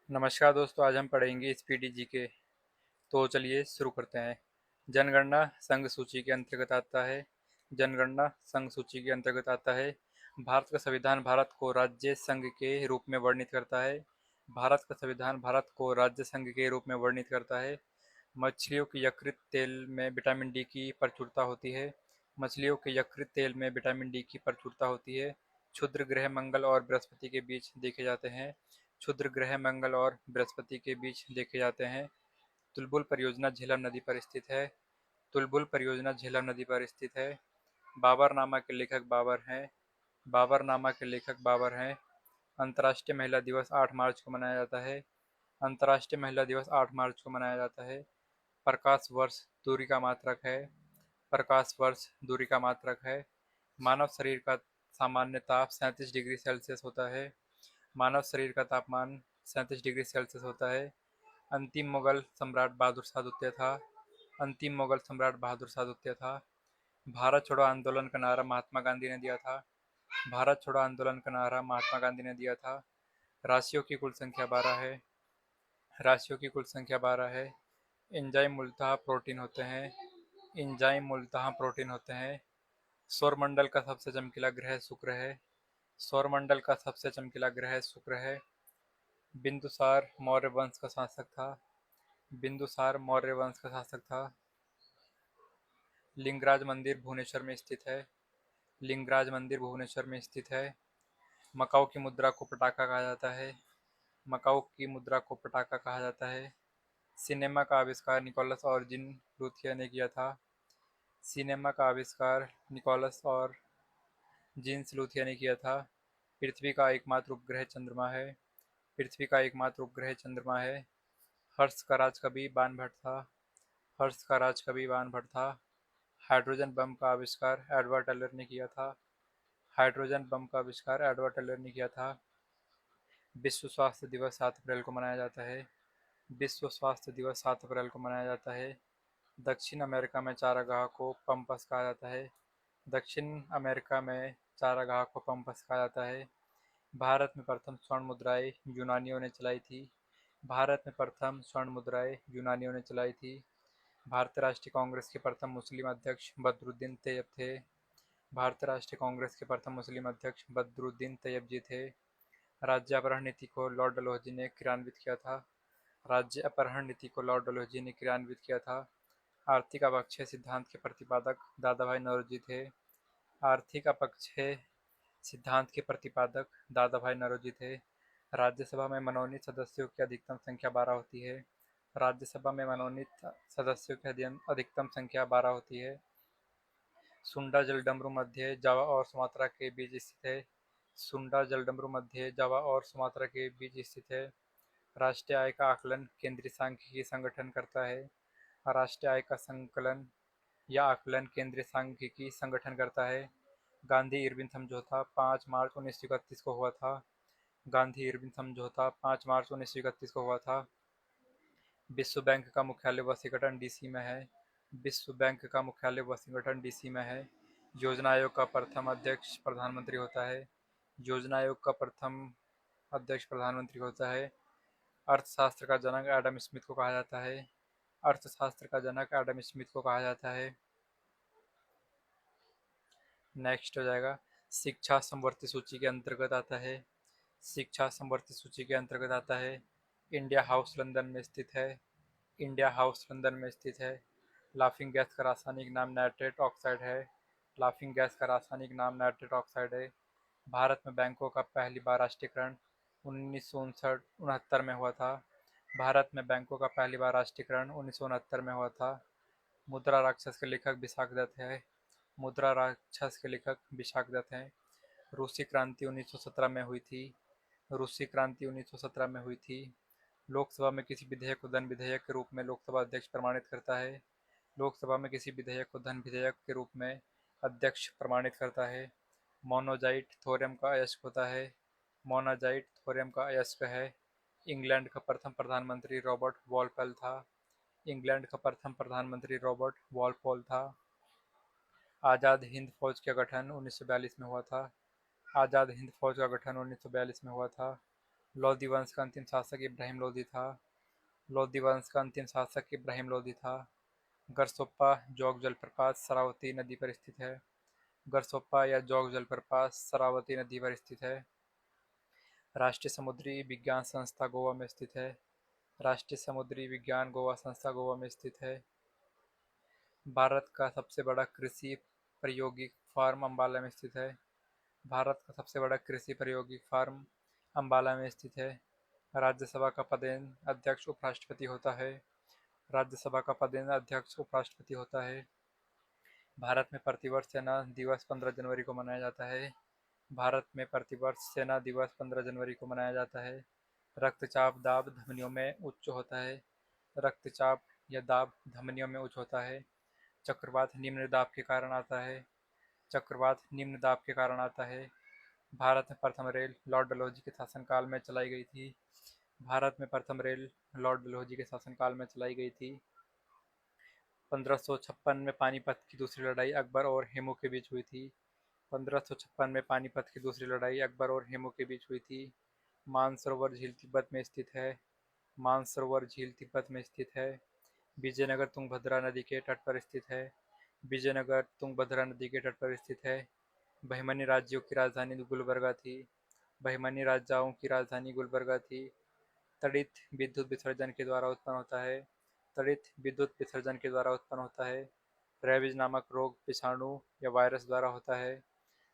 नमस्कार दोस्तों, आज हम पढ़ेंगे स्पीडी जीके। तो चलिए शुरू करते हैं। जनगणना संघ सूची के अंतर्गत आता है। जनगणना संघ सूची के अंतर्गत आता है। भारत का संविधान भारत को राज्य संघ के रूप में वर्णित करता है। भारत का संविधान भारत को राज्य संघ के रूप में वर्णित करता है। मछलियों के यकृत तेल में विटामिन डी की प्रचुरता होती है। मछलियों के यकृत तेल में विटामिन डी की प्रचुरता होती है। क्षुद्र ग्रह मंगल और बृहस्पति के बीच देखे जाते हैं। क्षुद्र ग्रह मंगल और बृहस्पति के बीच देखे जाते हैं। तुलबुल परियोजना झेलम नदी पर स्थित है। तुलबुल परियोजना झेलम नदी पर स्थित है। बाबरनामा के लेखक बाबर हैं। बाबरनामा के लेखक बाबर हैं। अंतर्राष्ट्रीय महिला दिवस 8 मार्च को मनाया जाता है। अंतर्राष्ट्रीय महिला दिवस 8 मार्च को मनाया जाता है। प्रकाश वर्ष दूरी का मात्रक है। प्रकाश वर्ष दूरी का मात्रक है। मानव शरीर का सामान्य ताप 37 डिग्री सेल्सियस होता है। मानव शरीर का तापमान 37 डिग्री सेल्सियस होता है। अंतिम मुगल सम्राट बहादुर शाह द्वितीय था। अंतिम मुगल सम्राट बहादुर शाह द्वितीय था। भारत छोड़ो आंदोलन का नारा महात्मा गांधी ने दिया था। भारत छोड़ो आंदोलन का नारा महात्मा गांधी ने दिया था। राशियों की कुल संख्या 12 है। राशियों की कुल संख्या 12 है। एंजाइम मूलतः प्रोटीन होते हैं। एंजाइम मूलतः प्रोटीन होते हैं। सौरमंडल का सबसे चमकीला ग्रह शुक्र है। सौरमंडल का सबसे चमकीला ग्रह शुक्र है। बिंदुसार मौर्य वंश का शासक था। बिंदुसार मौर्य वंश का शासक था। लिंगराज मंदिर भुवनेश्वर में स्थित है। लिंगराज मंदिर भुवनेश्वर में स्थित है। मकाऊ की मुद्रा को पटाखा कहा जाता है। मकाऊ की मुद्रा को पटाखा कहा जाता है। सिनेमा का आविष्कार निकोलस और जीन लूथिया ने किया था। सिनेमा का आविष्कार निकोलस और जीन्स लूथिया ने किया था। पृथ्वी का एकमात्र उपग्रह चंद्रमा है। पृथ्वी का एकमात्र उपग्रह चंद्रमा है। हर्ष का राज कवि बाणभट्ट था। हर्ष का राज कवि बाणभट्ट था। हाइड्रोजन बम का आविष्कार एडवर्ड टेलर ने किया था। हाइड्रोजन बम का आविष्कार एडवर्ड टेलर ने किया था। विश्व स्वास्थ्य दिवस 7 अप्रैल को मनाया जाता है। विश्व स्वास्थ्य दिवस 7 अप्रैल को मनाया जाता है। दक्षिण अमेरिका में चारागाह को पंपस कहा जाता है। दक्षिण अमेरिका में चारागाह को पंपस कहा जाता है। भारत में प्रथम स्वर्ण मुद्राएं यूनानियों ने चलाई थी। भारत में प्रथम स्वर्ण मुद्राएं यूनानियों ने चलाई थी। भारतीय राष्ट्रीय कांग्रेस के प्रथम मुस्लिम अध्यक्ष बदरुद्दीन तैयब थे। भारतीय राष्ट्रीय कांग्रेस के प्रथम मुस्लिम अध्यक्ष बदरुद्दीन तैयब जी थे। राज्य अपहरण नीति को लॉर्ड डलहौजी ने क्रियान्वित किया था। राज्य अपहरण नीति को लॉर्ड डलहौजी ने क्रियान्वित किया था। आर्थिक अपक्षय सिद्धांत के प्रतिपादक दादा भाई नौरोजी थे। आर्थिक अपक्षय सिद्धांत के प्रतिपादक दादा भाई नौरोजी थे। राज्यसभा में मनोनीत सदस्यों की अधिकतम संख्या 12 होती है। राज्यसभा में मनोनीत सदस्यों की अधिकतम संख्या 12 होती है। सुंडा जलडमरू मध्य जावा और सुमात्रा के बीच स्थित है। सुंडा जलडमरू मध्य जावा और सुमात्रा के बीच स्थित है। राष्ट्रीय आय का आकलन केंद्रीय सांख्यिकी संगठन करता है। राष्ट्रीय आय का संकलन या आकलन केंद्रीय सांख्यिकी संगठन करता है। गांधी इरविन समझौता 5 मार्च 1931 को हुआ था। गांधी इरविन समझौता 5 मार्च 1931 को हुआ था। विश्व बैंक का मुख्यालय वाशिंगटन डीसी में है। विश्व बैंक का मुख्यालय वाशिंगटन डीसी में है। योजना आयोग का प्रथम अध्यक्ष प्रधानमंत्री होता है। योजना आयोग का प्रथम अध्यक्ष प्रधानमंत्री होता है। अर्थशास्त्र का जनक एडम स्मिथ को कहा जाता है। अर्थशास्त्र का जनक एडम स्मिथ को कहा जाता है। नेक्स्ट हो जाएगा, शिक्षा समवर्ती सूची के अंतर्गत आता है। शिक्षा समवर्ती सूची के अंतर्गत आता है। इंडिया हाउस लंदन में स्थित है। इंडिया हाउस लंदन में स्थित है। लाफिंग गैस का रासायनिक नाम नाइट्रेट ऑक्साइड है। लाफिंग गैस का रासायनिक नाम नाइट्रेट ऑक्साइड है। भारत में बैंकों का पहली बार राष्ट्रीयकरण 1969 में हुआ था। भारत में बैंकों का पहली बार राष्ट्रीयकरण 1969 में हुआ था। मुद्रा राक्षस के लेखक विशाख दत्त है। मुद्रा राक्षस के लेखक विशाख दत्त हैं। रूसी क्रांति 1917 में हुई थी। रूसी क्रांति 1917 में हुई थी। लोकसभा में किसी विधेयक को धन विधेयक के रूप में लोकसभा अध्यक्ष प्रमाणित करता है। लोकसभा में किसी विधेयक को धन विधेयक के रूप में अध्यक्ष प्रमाणित करता है। मोनोजाइट थोरियम का अयस्क होता है। मोनोजाइट थोरियम का अयस्क है। इंग्लैंड का प्रथम प्रधानमंत्री रॉबर्ट वॉलपल था। इंग्लैंड का प्रथम प्रधानमंत्री रॉबर्ट वॉलपॉल था। आज़ाद हिंद फौज का गठन 1942 में हुआ था। आज़ाद हिंद फौज का गठन 1942 में हुआ था। लोधी वंश का अंतिम शासक इब्राहिम लोधी था। लोधी वंश का अंतिम शासक इब्राहिम लोधी था। गरसोप्पा जोग जलप्रपात शरावती नदी पर स्थित है। गरसोप्पा या जोग जलप्रपात शरावती नदी पर स्थित है। राष्ट्रीय समुद्री विज्ञान संस्था गोवा में स्थित है। राष्ट्रीय समुद्री विज्ञान गोवा संस्था गोवा में स्थित है। भारत का सबसे बड़ा कृषि प्रायोगिक फार्म अम्बाला में स्थित है। भारत का सबसे बड़ा कृषि प्रायोगिक फार्म अम्बाला में स्थित है। राज्यसभा का पदेन अध्यक्ष उपराष्ट्रपति होता है। राज्यसभा का पदेन अध्यक्ष उपराष्ट्रपति होता है। भारत में प्रतिवर्ष सेना दिवस 15 जनवरी को मनाया जाता है। भारत में प्रतिवर्ष सेना दिवस 15 जनवरी को मनाया जाता है। रक्तचाप दाब धमनियों में उच्च होता है। रक्तचाप या दाब धमनियों में उच्च होता है। चक्रवात निम्न दाब के कारण आता है। चक्रवात निम्न दाब के कारण आता है। भारत में प्रथम रेल लॉर्ड डलहौजी के शासनकाल में चलाई गई थी। भारत में प्रथम रेल लॉर्ड डलहौजी के शासनकाल में चलाई गई थी। 1556 में पानीपत की दूसरी लड़ाई अकबर और हेमू के बीच हुई थी। 1556 में पानीपत की दूसरी लड़ाई अकबर और हेमू के बीच हुई थी। मानसरोवर झील तिब्बत में स्थित है। मानसरोवर झील तिब्बत में स्थित है। विजयनगर तुंगभद्रा नदी के तट पर स्थित है। विजयनगर तुंगभद्रा नदी के तट पर स्थित है। बहमनी राज्यों की राजधानी गुलबर्गा थी। बहमनी राज्यों की राजधानी गुलबर्गा थी। तड़ित विद्युत विसर्जन के द्वारा उत्पन्न होता है। तड़ित विद्युत विसर्जन के द्वारा उत्पन्न होता है। रेबीज नामक रोग विषाणु या वायरस द्वारा होता है।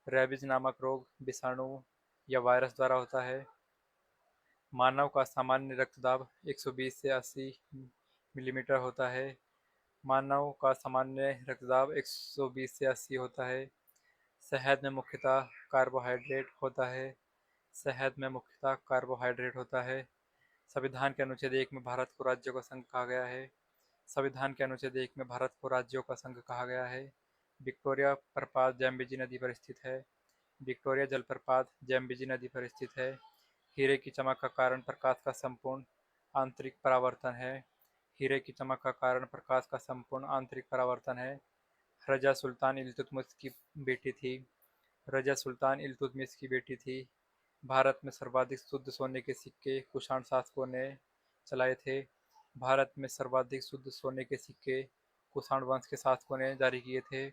रेबीज नामक रोग विषाणु या वायरस द्वारा होता है। मानव का सामान्य रक्तदाब 120 से 80 मिलीमीटर होता है। मानव का सामान्य रक्तदाब 120 से 80 होता है। शहद में मुख्यतः कार्बोहाइड्रेट होता है। शहद में मुख्यतः कार्बोहाइड्रेट होता है। संविधान के अनुच्छेद 1 में भारत को राज्यों का संघ कहा गया है। संविधान के अनुच्छेद 1 में भारत को राज्यों का संघ कहा गया है। विक्टोरिया प्रपात जैम्बेजी नदी पर स्थित है। विक्टोरिया जलप्रपात जैम्बेजी नदी पर स्थित है। हीरे की चमक का कारण प्रकाश का संपूर्ण आंतरिक परावर्तन है। हीरे की चमक का कारण प्रकाश का संपूर्ण आंतरिक परावर्तन है। रजा सुल्तान इल्तुतमिश की बेटी थी। रजा सुल्तान इल्तुतमिश की बेटी थी। भारत में सर्वाधिक शुद्ध सोने के सिक्के कुषाण शासकों ने चलाए थे। भारत में सर्वाधिक शुद्ध सोने के सिक्के कुषाण वंश के शासकों ने जारी किए थे।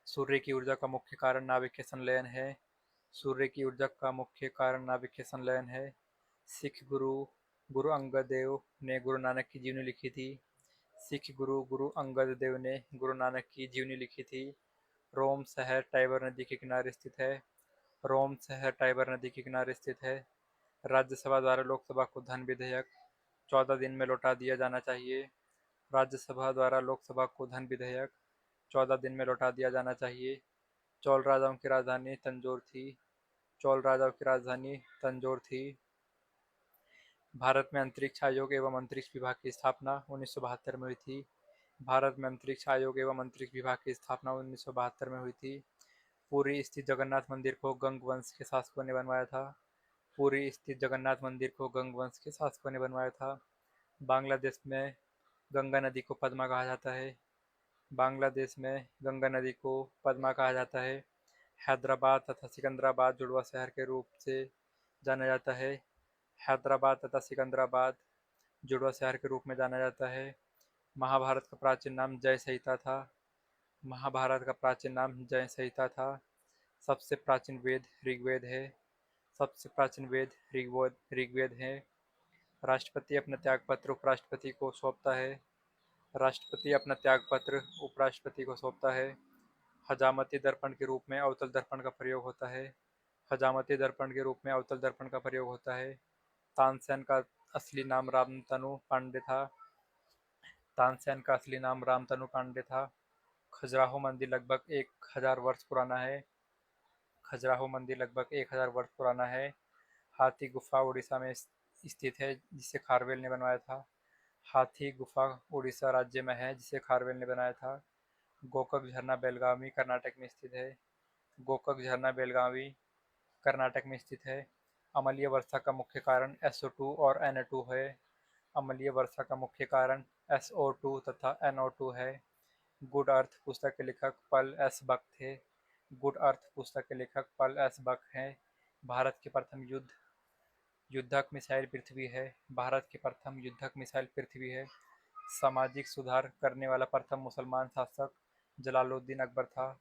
सूर्य की ऊर्जा का मुख्य कारण नाभिकीय संलयन है। सूर्य की ऊर्जा का मुख्य कारण नाभिकीय संलयन है। सिख गुरु गुरु अंगद देव ने गुरु नानक की जीवनी लिखी थी। सिख गुरु गुरु अंगद देव ने गुरु नानक की जीवनी लिखी थी। रोम शहर टाइबर नदी के किनारे स्थित है। रोम शहर टाइबर नदी के किनारे स्थित है। राज्यसभा द्वारा लोकसभा को धन विधेयक 14 दिन में लौटा दिया जाना चाहिए। राज्यसभा द्वारा लोकसभा को धन विधेयक 14 दिन में लौटा दिया जाना चाहिए। चोल राजाओं की राजधानी तंजौर थी। चोल राजाओं की राजधानी तंजौर थी। भारत में अंतरिक्ष आयोग एवं अंतरिक्ष विभाग की स्थापना 1972 में हुई थी। भारत में अंतरिक्ष आयोग एवं अंतरिक्ष विभाग की स्थापना 1972 में हुई थी। पुरी स्थित जगन्नाथ मंदिर को गंग वंश के शासकों ने बनवाया था। पुरी स्थित जगन्नाथ मंदिर को गंग वंश के शासकों ने बनवाया था। बांग्लादेश में गंगा नदी को पद्मा कहा जाता है। बांग्लादेश में गंगा नदी को पद्मा कहा जाता है। हैदराबाद तथा सिकंदराबाद जुड़वा शहर के रूप से जाना जाता है। हैदराबाद तथा सिकंदराबाद जुड़वा शहर के रूप में जाना जाता है। महाभारत का प्राचीन नाम जय संहिता था। महाभारत का प्राचीन नाम जय संहिता था। सबसे प्राचीन वेद ऋग्वेद है। सबसे प्राचीन वेद ऋग्वेद है। राष्ट्रपति अपना त्यागपत्र उपराष्ट्रपति को सौंपता है। राष्ट्रपति अपना त्यागपत्र उपराष्ट्रपति को सौंपता है। हजामती दर्पण के रूप में अवतल दर्पण का प्रयोग होता है। हजामती दर्पण के रूप में अवतल दर्पण का प्रयोग होता है। तानसेन का असली नाम रामतनु पांडे था। तानसेन का असली नाम रामतनु पांडे था। खजुराहो मंदिर लगभग 1000 वर्ष पुराना है। खजुराहो मंदिर लगभग 1000 वर्ष पुराना है। हाथी गुफा उड़ीसा में स्थित है जिसे खारवेल ने बनवाया था। हाथी गुफा उड़ीसा राज्य में है जिसे खारवेल ने बनाया था। गोकक झरना बेलगावी कर्नाटक में स्थित है। गोकक झरना बेलगावी कर्नाटक में स्थित है। अम्लीय वर्षा का मुख्य कारण SO2 और NO2 है। अम्लीय वर्षा का मुख्य कारण SO2 तथा NO2 है। गुड अर्थ पुस्तक के लेखक पल एस बक थे। गुड अर्थ पुस्तक के लेखक पल एस बक हैं। भारत के प्रथम युद्ध युद्धक मिसाइल पृथ्वी है। भारत की प्रथम युद्धक मिसाइल पृथ्वी है। सामाजिक सुधार करने वाला प्रथम मुसलमान शासक जलालुद्दीन अकबर था।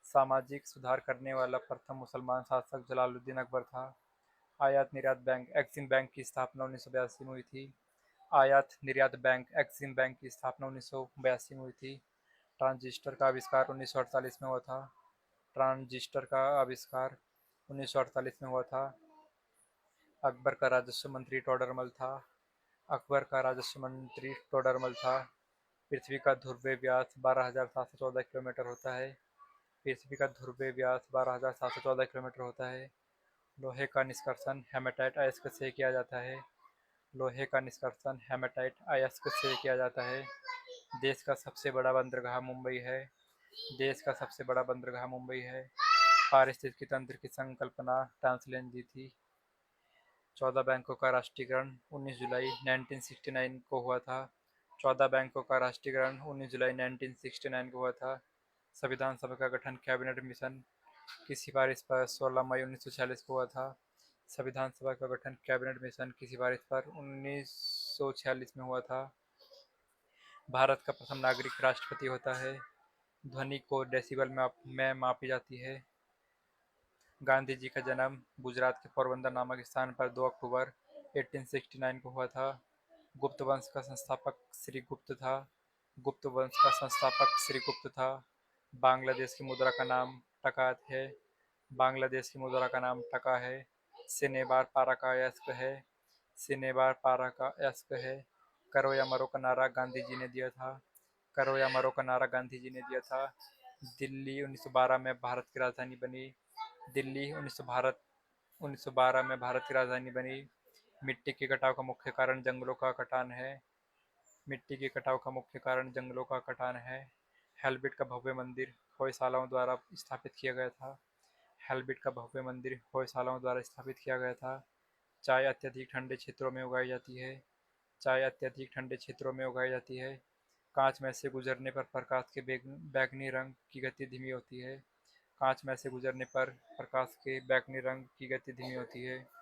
सामाजिक सुधार करने वाला प्रथम मुसलमान शासक जलालुद्दीन अकबर था। आयात निर्यात बैंक एक्सिम बैंक की स्थापना 1982 में हुई थी। आयात निर्यात बैंक एक्सिम बैंक की स्थापना 1982 में हुई थी। ट्रांजिस्टर का आविष्कार 1948 में हुआ था। ट्रांजिस्टर का आविष्कार 1948 में हुआ था। अकबर का राजस्व मंत्री टोडरमल था। अकबर का राजस्व मंत्री टोडरमल था। पृथ्वी का ध्रुवीय व्यास 12,714 किलोमीटर होता है। पृथ्वी का ध्रुवीय व्यास 12,714 किलोमीटर होता है। लोहे का निष्कर्षण हेमेटाइट अयस्क से किया जाता है। लोहे का निष्कर्षण हेमेटाइट अयस्क से किया जाता है। देश का सबसे बड़ा बंदरगाह मुंबई है। देश का सबसे बड़ा बंदरगाह मुंबई है। पारिस्थितिकी तंत्र की संकल्पना टॉन्सलेन दी थी। 14 बैंकों का राष्ट्रीयकरण 19 जुलाई 1969 को हुआ था। 14 बैंकों का राष्ट्रीयकरण 19 जुलाई 1969 को हुआ था। संविधान सभा का गठन कैबिनेट मिशन की सिफारिश पर 16 मई 1946 को हुआ था। संविधान सभा का गठन कैबिनेट मिशन की सिफारिश पर 1946 में हुआ था। भारत का प्रथम नागरिक राष्ट्रपति होता है। ध्वनि को डेसिबल में मापी जाती है। गांधी जी का जन्म गुजरात के पोरबंदर नामक स्थान पर 2 अक्टूबर 1869 को हुआ था। गुप्त वंश का संस्थापक श्री गुप्त था। गुप्त वंश का संस्थापक श्री गुप्त था। बांग्लादेश की मुद्रा का नाम टका है। बांग्लादेश की मुद्रा का नाम टका है। सिनेबार पारा का अयस्क है। सिनेबार पारा का अयस्क है। करो या मरो का नारा गांधी जी ने दिया था। करो या मरो का नारा गांधी जी ने दिया था। दिल्ली 1912 में भारत की राजधानी बनी। दिल्ली 1912 में भारत की राजधानी बनी। मिट्टी के कटाव का मुख्य कारण जंगलों का कटान है। मिट्टी के कटाव का मुख्य कारण जंगलों का कटान है। हेल्बिट का भव्य मंदिर होयसालाओं द्वारा स्थापित किया गया था। हेल्बिट का भव्य मंदिर होयसालाओं द्वारा स्थापित किया गया था। चाय अत्यधिक ठंडे क्षेत्रों में उगाई जाती है। चाय अत्यधिक ठंडे क्षेत्रों में उगाई जाती है। कांच में से गुजरने पर प्रकाश के बैगनी रंग की गति धीमी होती है। कांच में से गुजरने पर प्रकाश के बैगनी रंग की गति धीमी होती है।